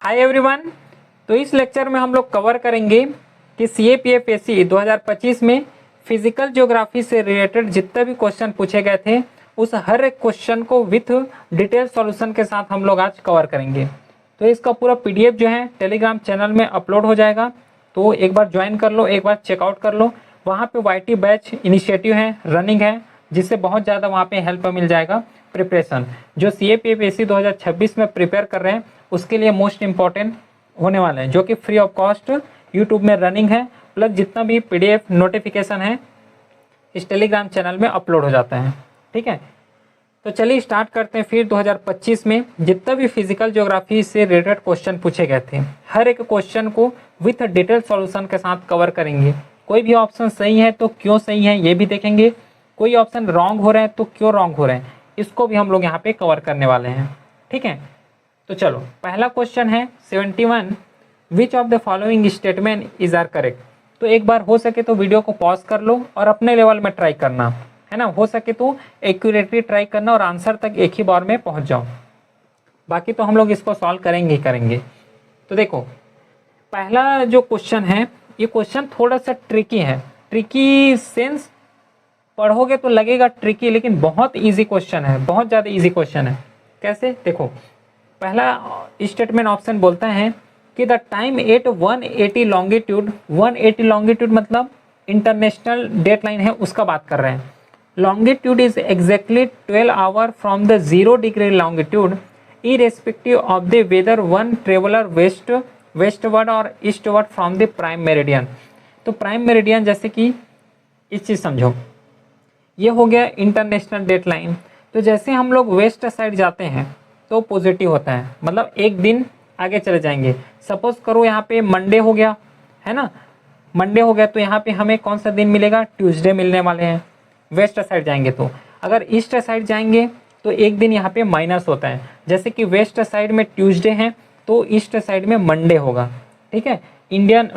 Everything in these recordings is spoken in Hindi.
Hi everyone. तो इस लेक्चर में हम लोग कवर करेंगे कि CAPFSC 2025 में फिजिकल ज्योग्राफी से रिलेटेड जितने भी क्वेश्चन पूछे गए थे उस हर एक क्वेश्चन को विथ डिटेल सॉल्यूशन के साथ हम लोग आज कवर करेंगे। तो इसका पूरा PDF जो है टेलीग्राम चैनल में अपलोड हो जाएगा, तो एक बार ज्वाइन कर लो, एक बार चेकआउट कर लो। वहाँ पे YT बैच इनिशिएटिव है, रनिंग है, जिससे बहुत ज़्यादा वहाँ पे हेल्प मिल जाएगा। प्रिपरेशन जो CAPFSC 2026 में प्रिपेयर कर रहे हैं उसके लिए मोस्ट इंपॉर्टेंट होने वाले हैं, जो कि फ्री ऑफ कॉस्ट यूट्यूब में रनिंग है, प्लस जितना भी PDF नोटिफिकेशन है इस टेलीग्राम चैनल में अपलोड हो जाता है। ठीक है, तो चलिए स्टार्ट करते हैं। फिर 2025 में जितना भी फिजिकल ज्योग्राफी से रिलेटेड क्वेश्चन पूछे गए थे हर एक क्वेश्चन को विथ डिटेल सॉल्यूशन के साथ कवर करेंगे। कोई भी ऑप्शन सही है तो क्यों सही है ये भी देखेंगे, कोई ऑप्शन रॉन्ग हो रहा है तो क्यों रॉन्ग हो रहे हैं, इसको भी हम लोग यहाँ पे कवर करने वाले हैं। ठीक है, तो चलो पहला क्वेश्चन है 71, which of the following statement is are correct. तो एक बार हो सके तो वीडियो को पॉज कर लो और अपने लेवल में ट्राई करना है ना, हो सके तो एक्यूरेटली ट्राई करना और आंसर तक एक ही बार में पहुंच जाओ। बाकी तो हम लोग इसको सॉल्व करेंगे ही करेंगे। तो देखो पहला जो क्वेश्चन है ये क्वेश्चन थोड़ा सा ट्रिकी है, ट्रिकी सेंस पढ़ोगे तो लगेगा ट्रिकी, लेकिन बहुत इजी क्वेश्चन है, बहुत ज़्यादा इजी क्वेश्चन है। कैसे देखो, पहला स्टेटमेंट ऑप्शन बोलता है कि the time at 180 longitude, 180 longitude मतलब इंटरनेशनल डेटलाइन है उसका बात कर रहे हैं। Longitude is exactly 12 hour from the 0 degree longitude irrespective of the whether one traveller westward or eastward from the prime meridian. तो प्राइम मेरिडियन जैसे कि इस चीज़ समझो, ये हो गया इंटरनेशनल डेटलाइन। तो जैसे हम लोग वेस्ट साइड जाते हैं तो पॉजिटिव होता है, मतलब एक दिन आगे चले जाएंगे। सपोज करो यहाँ पे मंडे हो गया है ना, मंडे हो गया तो यहाँ पे हमें कौन सा दिन मिलेगा, ट्यूसडे मिलने वाले हैं। वेस्ट साइड जाएंगे तो, अगर ईस्ट साइड जाएंगे तो एक दिन यहाँ पे माइनस होता है, जैसे कि वेस्ट साइड में ट्यूसडे है तो ईस्ट साइड में मंडे होगा। ठीक है, इंडियन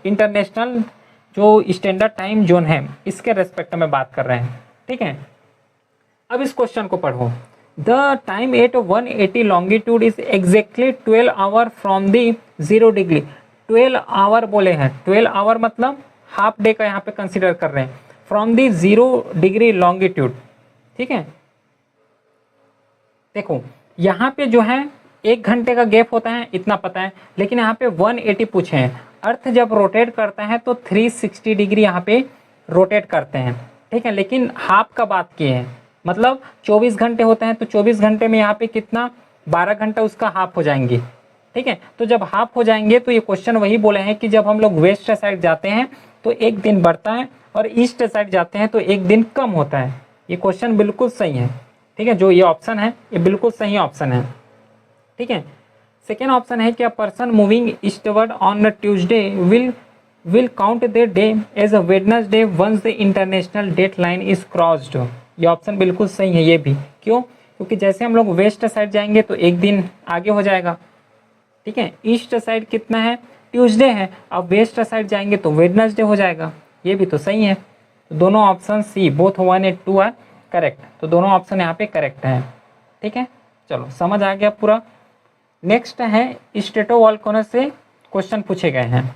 इंटरनेशनल जो स्टैंडर्ड टाइम जोन है इसके रेस्पेक्ट में बात कर रहे हैं। ठीक है, अब इस क्वेश्चन को पढ़ो। The time at 180 longitude is exactly 12 hour from the 0 degree. 12 hour बोले हैं, 12 आवर मतलब हाफ डे का यहाँ पे कंसिडर कर रहे हैं, फ्रॉम द 0 डिग्री लॉन्गिट्यूड। ठीक है, देखो यहाँ पे जो है 1 घंटे का गैप होता है इतना पता है, लेकिन यहाँ पे 180 पूछे हैं। अर्थ जब रोटेट करता है तो 360 डिग्री यहाँ पे रोटेट करते हैं। ठीक है, लेकिन हाफ का बात किए हैं, मतलब 24 घंटे होते हैं तो 24 घंटे में यहाँ पे कितना 12 घंटा उसका हाफ हो जाएंगे। ठीक है, तो जब हाफ हो जाएंगे तो ये क्वेश्चन वही बोले हैं कि जब हम लोग वेस्ट साइड जाते हैं तो एक दिन बढ़ता है और ईस्ट साइड जाते हैं तो एक दिन कम होता है। ये क्वेश्चन बिल्कुल सही है। ठीक है, जो ये ऑप्शन है ये बिल्कुल सही ऑप्शन है। ठीक है, सेकेंड ऑप्शन है कि a person moving eastward on Tuesday will count the day as a Wednesday once the international date line is crossed. ये ऑप्शन बिल्कुल सही है। ये भी क्यों, क्योंकि जैसे हम लोग वेस्ट साइड जाएंगे तो एक दिन आगे हो जाएगा। ठीक है, ईस्ट साइड कितना है, ट्यूसडे है, अब वेस्ट साइड जाएंगे तो वेडनेसडे हो जाएगा। ये भी तो सही है। तो दोनों ऑप्शन सी बोथ 1 और 2 आर करेक्ट, तो दोनों ऑप्शन यहाँ पे करेक्ट हैं। ठीक है, चलो समझ आ गया पूरा। नेक्स्ट है स्ट्रेटोवोल्केनो से क्वेश्चन पूछे गए हैं।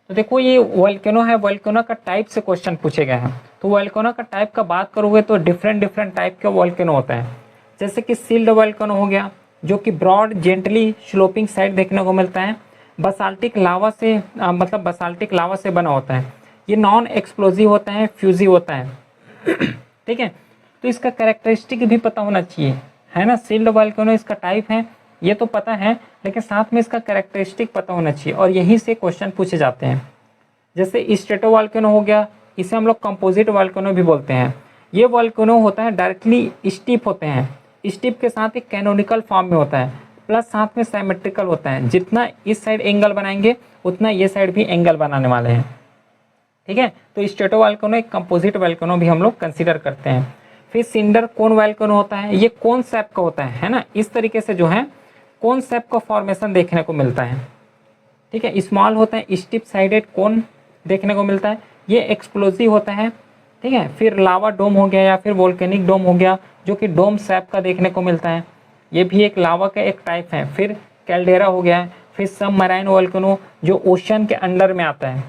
तो देखो ये वोल्केनो है, वोल्केनो का टाइप से क्वेश्चन पूछे गए हैं। तो वोल्केनो का टाइप का बात करोगे तो डिफरेंट टाइप के वोल्केनो होता है, जैसे कि सील्ड वोल्केनो हो गया जो कि ब्रॉड जेंटली स्लोपिंग साइड देखने को मिलता है। बसाल्टिक लावा से मतलब बसाल्टिक लावा से बना होता है। ये नॉन एक्सप्लोजिव होता है, फ्यूजिव होता है। ठीक है, तो इसका कैरेक्टरिस्टिक भी पता होना चाहिए, है ना। सील्ड वोल्केनो इसका टाइप है ये तो पता है, लेकिन साथ में इसका कैरेक्टरिस्टिक पता होना चाहिए और यहीं से क्वेश्चन पूछे जाते हैं। जैसे स्ट्रेटोवोल्केनो हो गया, इसे हम लोग कंपोजिट वोल्केनो भी बोलते हैं। ये वोल्केनो होता है डायरेक्टली स्टीप होते हैं, स्टीप के साथ एक कैनोनिकल फॉर्म में होता है, प्लस साथ में सिमेट्रिकल होता है। जितना इस साइड एंगल बनाएंगे उतना ये साइड भी एंगल बनाने वाले हैं। ठीक है, तो स्ट्रेटोवोल्केनो एक कंपोजिट वोल्केनो भी हम लोग कंसिडर करते हैं। फिर सिंडर कोन वोल्केनो होता है, ये कोन शेप का होता है ना, इस तरीके से जो है कोन शेप का फॉर्मेशन देखने को मिलता है। ठीक है, स्मॉल होता है, स्टिप साइडेड कोन देखने को मिलता है, ये एक्सप्लोजिव होता है। ठीक है, फिर लावा डोम हो गया या फिर वोल्केनिक डोम हो गया जो कि डोम शेप का देखने को मिलता है, ये भी एक लावा का एक टाइप है। फिर कैल्डेरा हो गया है, फिर सबमराइन वोल्केनो जो ओशन के अंडर में आता है,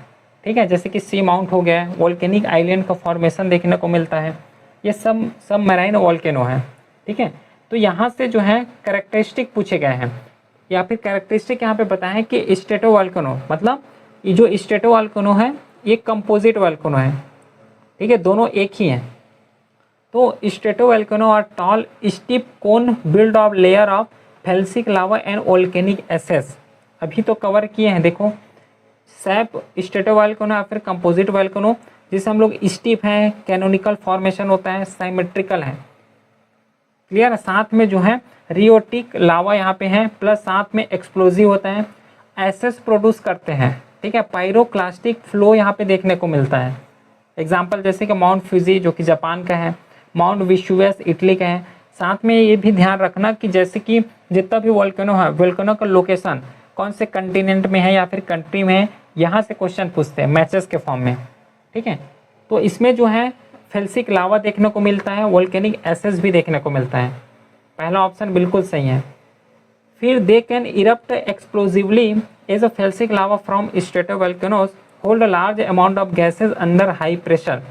ठीक है, जैसे कि सी माउंट हो गया है, वोल्केनिक आइलैंड का फॉर्मेशन देखने को मिलता है, ये सब मराइन वोल्केनो है, ठीक है। तो यहाँ से जो है कैरेक्टरिस्टिक पूछे गए हैं, या फिर कैरेक्टरिस्टिक यहाँ पे बताएं कि स्ट्रेटो वोल्केनो, मतलब ये जो स्ट्रेटो वोल्केनो है ये कंपोजिट वोल्केनो है, ठीक है, दोनों एक ही हैं। तो स्ट्रेटो वोल्केनो और tall steep cone build of layer of felsic lava and volcanic ashes, अभी तो कवर किए हैं। देखो सैप स्ट्रेटो वोल्केनो या फिर कंपोजिट वोल्केनो, जिसे हम लोग स्टीप हैं, कैनोनिकल फॉर्मेशन होता है, साइमेट्रिकल है, क्लियर है। साथ में जो है रियोटिक लावा यहाँ पे है, प्लस साथ में एक्सप्लोजिव होता है, एसेस प्रोड्यूस करते हैं, ठीक है। पायरोक्लास्टिक फ्लो यहाँ पे देखने को मिलता है। एग्जाम्पल जैसे कि माउंट फ्यूजी जो कि जापान का है, माउंट विशुवस इटली का है। साथ में ये भी ध्यान रखना कि जैसे कि जितना भी वोल्केनो है, वोल्केनो का लोकेशन कौन से कंटिनेंट में है या फिर कंट्री में है, यहाँ से क्वेश्चन पूछते हैं मैचेस के फॉर्म में, ठीक है। तो इसमें जो है फेल्सिक लावा देखने को मिलता है, वोल्केनिक एसेस भी देखने को मिलता है, पहला ऑप्शन बिल्कुल सही है। फिर they can erupt explosively as a felsic lava from stratovolcanoes hold a large amount of gases under high pressure.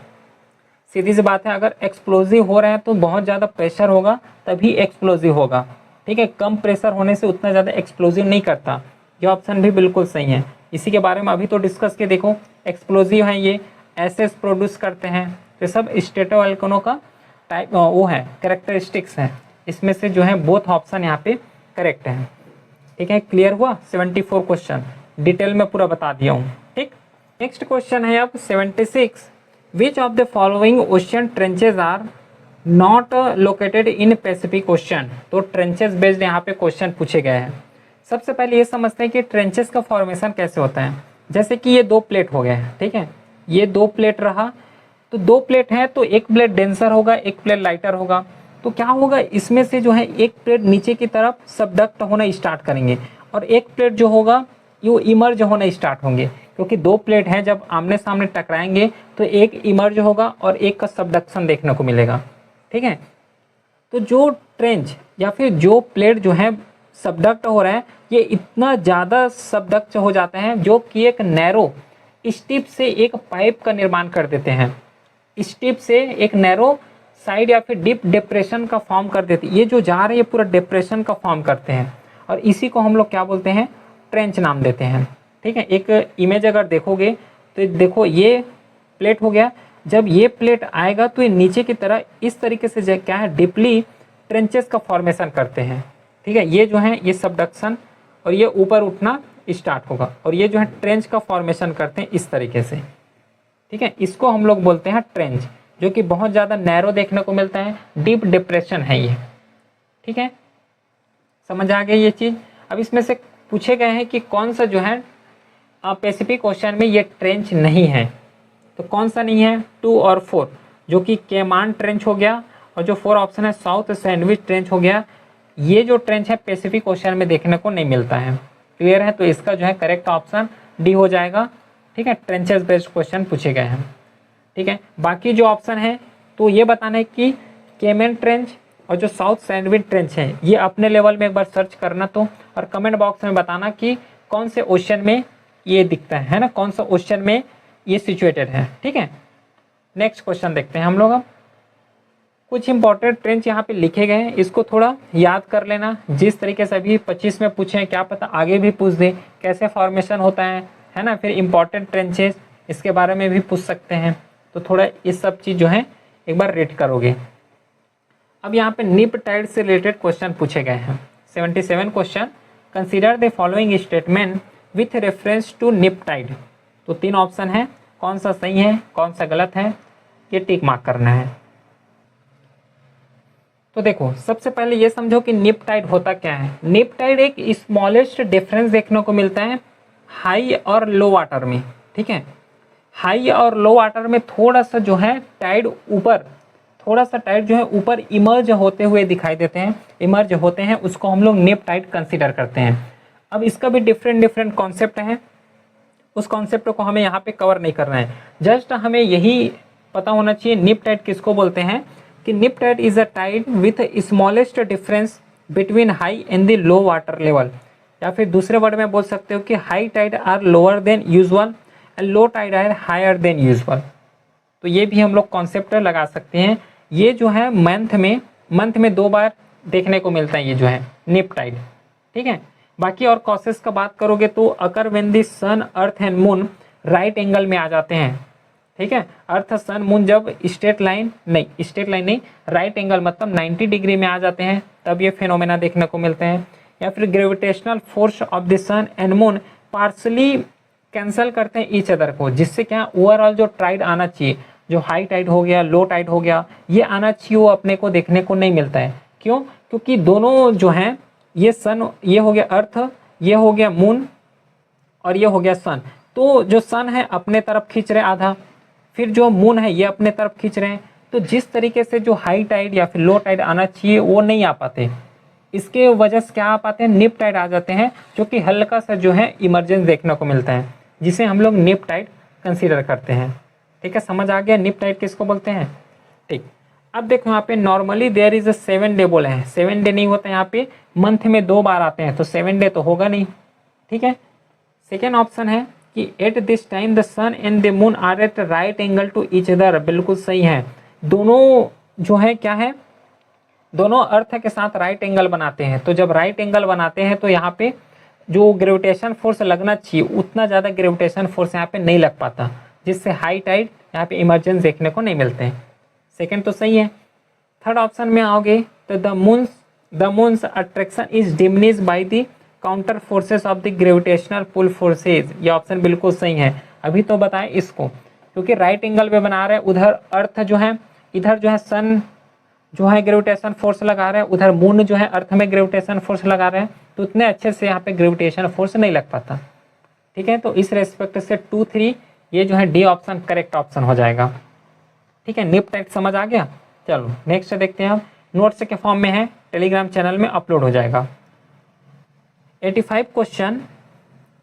सीधी सी बात है, अगर एक्सप्लोजिव हो रहा है तो बहुत ज़्यादा प्रेशर होगा तभी एक्सप्लोजिव होगा, ठीक है। कम प्रेशर होने से उतना ज़्यादा एक्सप्लोजिव नहीं करता, ये ऑप्शन भी बिल्कुल सही है। इसी के बारे में अभी तो डिस्कस के देखो, एक्सप्लोजिव हैं ये, एसेस प्रोड्यूस करते हैं, तो सब स्ट्रेटोवोल्केनो का टाइप वो है, कैरेक्टरिस्टिक्स हैं। इसमें से जो है बोथ ऑप्शन यहाँ पे करेक्ट है, ठीक है। क्लियर हुआ 74 क्वेश्चन, डिटेल में पूरा बता दिया हूँ, ठीक। नेक्स्ट क्वेश्चन है अब 76, which of the following ocean trenches are not located in Pacific Ocean. तो ट्रेंचेस बेस्ड यहाँ पे क्वेश्चन पूछे गए हैं। सबसे पहले ये समझते हैं कि ट्रेंचेस का फॉर्मेशन कैसे होता है। जैसे कि ये दो प्लेट हो गए, ठीक है, ये दो प्लेट रहा, तो दो प्लेट है तो एक प्लेट डेंसर होगा, एक प्लेट लाइटर होगा। तो क्या होगा, इसमें से जो है एक प्लेट नीचे की तरफ सबडक्ट होना स्टार्ट करेंगे और एक प्लेट जो होगा ये इमर्ज होना स्टार्ट होंगे, क्योंकि दो प्लेट हैं जब आमने सामने टकराएंगे तो एक इमर्ज होगा और एक का सबडक्शन देखने को मिलेगा, ठीक है। तो जो ट्रेंच या फिर जो प्लेट जो है सबडक्ट हो रहा है, ये इतना ज़्यादा सबडक्ट हो जाते हैं जो कि एक नैरो स्टिप से एक पाइप का निर्माण कर देते हैं, स्टिप से एक नैरो साइड या फिर डीप डिप्रेशन का फॉर्म कर देते हैं। ये जो जा रहे हैं पूरा डिप्रेशन का फॉर्म करते हैं और इसी को हम लोग क्या बोलते हैं, ट्रेंच नाम देते हैं, ठीक है। एक इमेज अगर देखोगे तो देखो ये प्लेट हो गया, जब ये प्लेट आएगा तो ये नीचे की तरह इस तरीके से क्या है, डीपली ट्रेंचेस का फॉर्मेशन करते हैं, ठीक है। ये जो है ये सबडक्शन और ये ऊपर उठना स्टार्ट होगा और ये जो है ट्रेंच का फॉर्मेशन करते हैं इस तरीके से, ठीक है। इसको हम लोग बोलते हैं ट्रेंच, जो कि बहुत ज़्यादा नैरो देखने को मिलता है, डीप डिप्रेशन है ये, ठीक है। समझ आ गई ये चीज़। अब इसमें से पूछे गए हैं कि कौन सा जो है पैसिफिक ओशन में ये ट्रेंच नहीं है, तो कौन सा नहीं है, 2 और 4, जो कि केमान ट्रेंच हो गया और जो 4 ऑप्शन है साउथ सैंडविच ट्रेंच हो गया। ये जो ट्रेंच है पैसिफिक ओशन में देखने को नहीं मिलता है, क्लियर है। तो इसका जो है करेक्ट ऑप्शन डी हो जाएगा, ठीक है। ट्रेंचेस बेस्ड क्वेश्चन पूछे गए हैं, ठीक है। बाकी जो ऑप्शन है तो ये बताना है कि केमन ट्रेंच और जो साउथ सैंडविच ट्रेंच है ये अपने लेवल में एक बार सर्च करना तो, और कमेंट बॉक्स में बताना कि कौन से ओशन में ये दिखता है ना, कौन सा ओशन में ये सिचुएटेड है, ठीक है। नेक्स्ट क्वेश्चन देखते हैं हम लोग। अब कुछ इंपॉर्टेंट ट्रेंच यहाँ पे लिखे गए हैं, इसको थोड़ा याद कर लेना। जिस तरीके से अभी 25 में पूछे हैं, क्या पता आगे भी पूछ दे कैसे फॉर्मेशन होता है ना। फिर इंपॉर्टेंट ट्रेंचेस इसके बारे में भी पूछ सकते हैं, तो थोड़ा इस सब चीज़ जो है एक बार रीड करोगे। अब यहाँ पे निप टाइड से रिलेटेड क्वेश्चन पूछे गए हैं। 77 question, consider the following statement with reference to neap tide. तो 3 ऑप्शन है, कौन सा सही है कौन सा गलत है, ये टिक मार्क करना है। तो देखो सबसे पहले ये समझो कि निप टाइड होता क्या है। निप टाइड एक स्मॉलेस्ट डिफरेंस देखने को मिलता है हाई और लो वाटर में, ठीक है। हाई और लो वाटर में थोड़ा सा जो है टाइड ऊपर, थोड़ा सा टाइड जो है ऊपर इमर्ज होते हुए दिखाई देते हैं, इमर्ज होते हैं, उसको हम लोग निप टाइड कंसीडर करते हैं। अब इसका भी डिफरेंट कॉन्सेप्ट है, उस कॉन्सेप्ट को हमें यहाँ पे कवर नहीं करना है। जस्ट हमें यही पता होना चाहिए निप टाइड किसको बोलते हैं, कि neap tide is a tide with smallest difference between high and the low water level. या फिर दूसरे वर्ड में बोल सकते हो कि high tide are lower than usual and low tide are higher than usual. तो ये भी हम लोग कॉन्सेप्ट लगा सकते हैं। ये जो है मंथ में 2 बार देखने को मिलता है, ये जो है निप टाइड, ठीक है। बाकी और कॉसेस का बात करोगे तो occur when the sun earth and moon right angle में आ जाते हैं, ठीक है। अर्थ सन मून जब स्ट्रेट लाइन नहीं राइट एंगल मतलब 90 डिग्री में आ जाते हैं, तब ये फिनोमेना देखने को मिलते हैं। या फिर gravitational force of the sun and moon partly cancel करते हैं ईच अदर को, जिससे क्या ओवरऑल जो टाइड आना चाहिए, जो हाई टाइड हो गया लो टाइड हो गया, ये आना चाहिए, वो अपने को देखने को नहीं मिलता है। क्यों? क्योंकि दोनों जो हैं, ये सन, ये हो गया अर्थ, ये हो गया मून और ये हो गया सन, तो जो सन है अपने तरफ खींच रहे आधा, फिर जो मून है ये अपने तरफ खींच रहे हैं। तो जिस तरीके से जो हाई टाइड या फिर लो टाइड आना चाहिए वो नहीं आ पाते, इसके वजह से क्या आ पाते हैं, निप टाइड आ जाते हैं, जो कि हल्का सा जो है इमरजेंस देखने को मिलता है, जिसे हम लोग निप टाइड कंसीडर करते हैं। ठीक है, समझ आ गया निप टाइड किसको बोलते हैं। ठीक, अब देखो यहाँ पे normally there is a 7 day बोले हैं, 7 डे नहीं होता यहाँ पे, मंथ में 2 बार आते हैं, तो 7 डे तो होगा नहीं, ठीक है। सेकेंड ऑप्शन है कि at this time the sun and the moon are at right angle to each other, बिल्कुल सही है। दोनों जो है क्या है, दोनों अर्थ के साथ राइट एंगल बनाते हैं, तो जब राइट एंगल बनाते हैं तो यहाँ पे जो ग्रेविटेशन फोर्स लगना चाहिए उतना ज़्यादा ग्रेविटेशन फोर्स यहाँ पे नहीं लग पाता, जिससे हाई टाइड यहाँ पे इमरजेंस देखने को नहीं मिलते हैं। सेकेंड तो सही है। थर्ड ऑप्शन में आओगे तो the moon's attraction is diminish by the counter forces of the gravitational pull forces, ये ऑप्शन बिल्कुल सही है। अभी तो बताएं इसको, क्योंकि राइट एंगल पे बना रहे हैं, उधर अर्थ जो है, इधर जो है सन जो है ग्रेविटेशन फोर्स लगा रहे हैं, उधर मून जो है अर्थ में ग्रेविटेशन फोर्स लगा रहे हैं, तो उतने अच्छे से यहाँ पे ग्रेविटेशन फोर्स नहीं लग पाता, ठीक है। तो इस रेस्पेक्ट से 2, 3 ये जो है डी ऑप्शन करेक्ट ऑप्शन हो जाएगा, ठीक है। निप टाइड समझ आ गया। चलो नेक्स्ट देखते हैं, हम नोट्स के फॉर्म में है, टेलीग्राम चैनल में अपलोड हो जाएगा। 85 क्वेश्चन,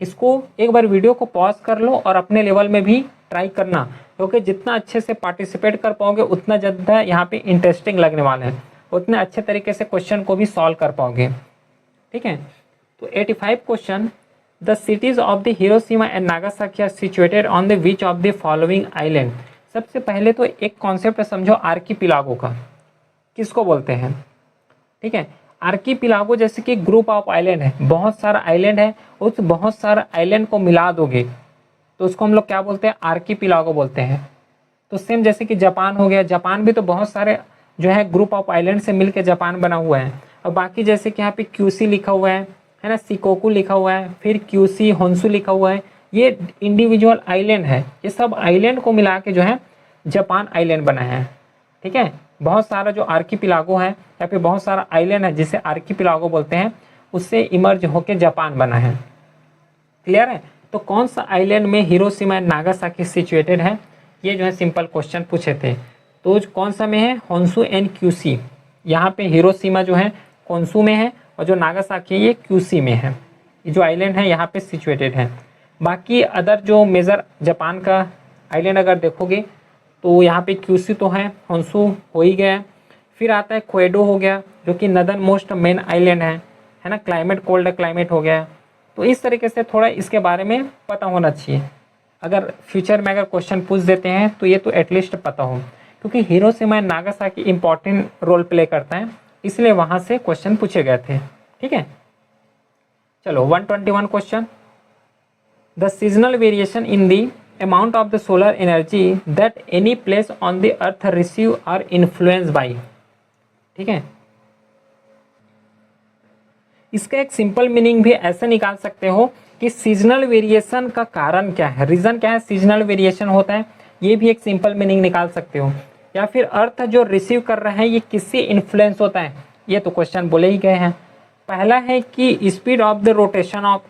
इसको एक बार वीडियो को पॉज कर लो और अपने लेवल में भी ट्राई करना, क्योंकि जितना अच्छे से पार्टिसिपेट कर पाओगे उतना ज़्यादा यहाँ पे इंटरेस्टिंग लगने वाला है, उतने अच्छे तरीके से क्वेश्चन को भी सॉल्व कर पाओगे, ठीक है। तो 85 question, the cities of the Hiroshima and Nagasaki are situated on the which of the following island. सबसे पहले तो एक कॉन्सेप्ट समझो आर्कीपिलागो का, किसको बोलते हैं, ठीक है। आर्कीपिलागो जैसे कि ग्रुप ऑफ आइलैंड है, बहुत सारा आइलैंड है, उस बहुत सारा आइलैंड को मिला दोगे तो उसको हम लोग क्या बोलते हैं, आर्कीपिलागो बोलते हैं। तो सेम जैसे कि जापान हो गया, जापान भी तो बहुत सारे जो है ग्रुप ऑफ आइलैंड से मिलकर जापान बना हुआ है। और बाकी जैसे कि यहाँ पे क्यूसी लिखा हुआ है ना, सिकोकू लिखा हुआ है, फिर क्यूसी होन्सू लिखा हुआ है, ये इंडिविजुअल आइलैंड है, ये सब आइलैंड को मिला के जो है जापान आइलैंड बना है, ठीक है। बहुत सारा जो आर्कीपिलागो है या फिर बहुत सारा आइलैंड है जिसे आर्कीपिलागो बोलते हैं, उससे इमर्ज होकर जापान बना है, क्लियर है। तो कौन सा आइलैंड में हिरोशिमा एंड नागासाकी सिचुएटेड है, ये जो है सिंपल क्वेश्चन पूछे थे। तो कौन सा में है, होन्सू एंड क्यूसी, यहाँ पे हिरोशिमा जो है होन्सू में है और जो नागासाकी है ये क्यूसी में है, ये जो आइलैंड है यहाँ पे सिचुएटेड है। बाकी अदर जो मेजर जापान का आइलैंड अगर देखोगे तो यहाँ पे क्यूसी तो है, होन्सू हो ही गया, फिर आता है क्वेडो हो गया जो कि नदर्न मोस्ट मेन आइलैंड है ना, क्लाइमेट कोल्ड क्लाइमेट हो गया। तो इस तरीके से थोड़ा इसके बारे में पता होना चाहिए, अगर फ्यूचर में अगर क्वेश्चन पूछ देते हैं तो ये तो एटलीस्ट पता हो, क्योंकि Hiroshima and Nagasaki important role play करता है, इसलिए वहाँ से क्वेश्चन पूछे गए थे, ठीक है। चलो 121 question, the seasonal variation in the amount of the solar energy that any place on the earth receive or influenced by, ठीक है। इसका एक सिंपल मीनिंग भी ऐसे निकाल सकते हो कि सीजनल वेरिएशन का कारण क्या है, रीजन क्या है सीजनल वेरिएशन होता है, ये भी एक सिंपल मीनिंग निकाल सकते हो। या फिर अर्थ जो रिसीव कर रहे हैं ये किससे इन्फ्लुएंस होता है, ये तो क्वेश्चन बोले ही गए हैं। पहला है कि speed of the rotation of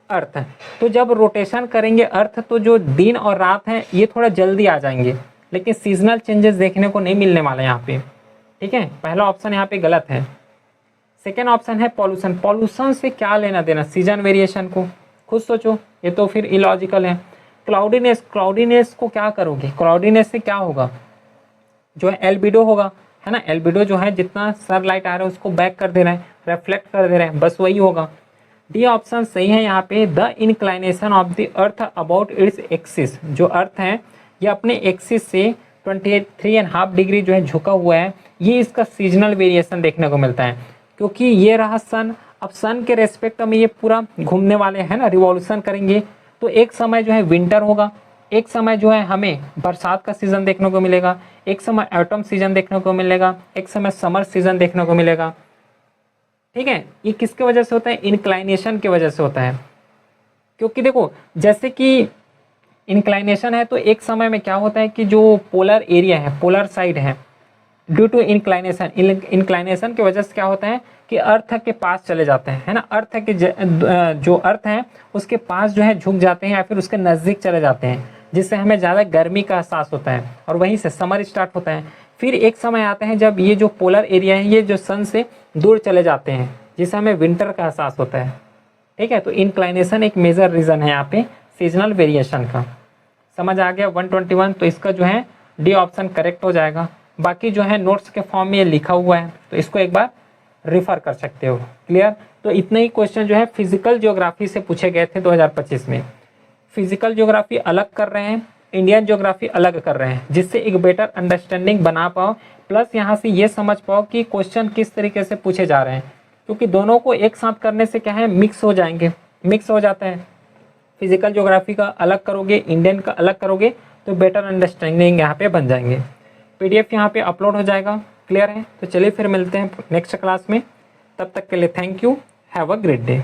earth, तो जब रोटेशन करेंगे अर्थ तो जो दिन और रात हैं ये थोड़ा जल्दी आ जाएंगे, लेकिन सीजनल चेंजेस देखने को नहीं मिलने वाला यहाँ पे, ठीक है। पहला ऑप्शन यहाँ पे गलत है। सेकेंड ऑप्शन है पॉल्यूशन, पॉल्यूशन से क्या लेना देना सीजन वेरिएशन को, खुद सोचो, ये तो फिर इलॉजिकल है। क्लाउडीनेस, क्लाउडीनेस को क्या करोगे, क्लाउडीनेस से क्या होगा, जो है एल्बिडो होगा, है ना, एल्बिडो जो है जितना सनलाइट आ रहा है उसको बैक कर दे रहे हैं, रिफ्लेक्ट कर दे रहे हैं, बस वही होगा। डी ऑप्शन सही है यहाँ पे। The inclination of the earth about its axis, जो अर्थ है ये अपने एक्सिस से 23.5 डिग्री जो है झुका हुआ है, ये इसका सीजनल वेरिएशन देखने को मिलता है। क्योंकि ये रहा सन, अब सन के रेस्पेक्ट में ये पूरा घूमने वाले हैं ना, रिवॉल्यूशन करेंगे, तो एक समय जो है विंटर होगा, एक समय जो है हमें बरसात का सीज़न देखने को मिलेगा, एक समय ऑटम सीजन देखने को मिलेगा, एक समय समर सीजन देखने को मिलेगा। ठीक है, ये किसके वजह से होता है? इंक्लाइनेशन की वजह से होता है। क्योंकि देखो जैसे कि इंक्लाइनेशन है तो एक समय में क्या होता है कि जो पोलर एरिया है, पोलर साइड है, ड्यू टू इंक्लाइनेशन, इंक्लाइनेशन की वजह से क्या होता है कि अर्थ के पास चले जाते हैं, है ना, अर्थ के जो अर्थ है उसके पास जो है झुक जाते हैं या फिर उसके नज़दीक चले जाते हैं, जिससे हमें ज़्यादा गर्मी का एहसास होता है और वहीं से समर स्टार्ट होता है। फिर एक समय आता है जब ये जो पोलर एरिया है ये जो सन से दूर चले जाते हैं, जिससे हमें विंटर का एहसास होता है। ठीक है, तो इंक्लाइनेशन एक मेजर रीज़न है यहाँ पे सीजनल वेरिएशन का। समझ आ गया 121, तो इसका जो है डी ऑप्शन करेक्ट हो जाएगा। बाकी जो है नोट्स के फॉर्म में ये लिखा हुआ है, तो इसको एक बार रेफर कर सकते हो। क्लियर? तो इतने ही क्वेश्चन जो है फिजिकल ज्योग्राफी से पूछे गए थे 2025 में। फिजिकल ज्योग्राफी अलग कर रहे हैं, इंडियन ज्योग्राफी अलग कर रहे हैं, जिससे एक बेटर अंडरस्टैंडिंग बना पाओ, प्लस यहाँ से ये समझ पाओ कि क्वेश्चन किस तरीके से पूछे जा रहे हैं। क्योंकि दोनों को एक साथ करने से क्या है, मिक्स हो जाएंगे, मिक्स हो जाता है। फिजिकल ज्योग्राफी का अलग करोगे, इंडियन का अलग करोगे, तो बेटर अंडरस्टैंडिंग यहाँ पे बन जाएंगे। पीडीएफ यहाँ पे अपलोड हो जाएगा। क्लियर है? तो चलिए फिर मिलते हैं नेक्स्ट क्लास में। तब तक के लिए thank you, have a great day.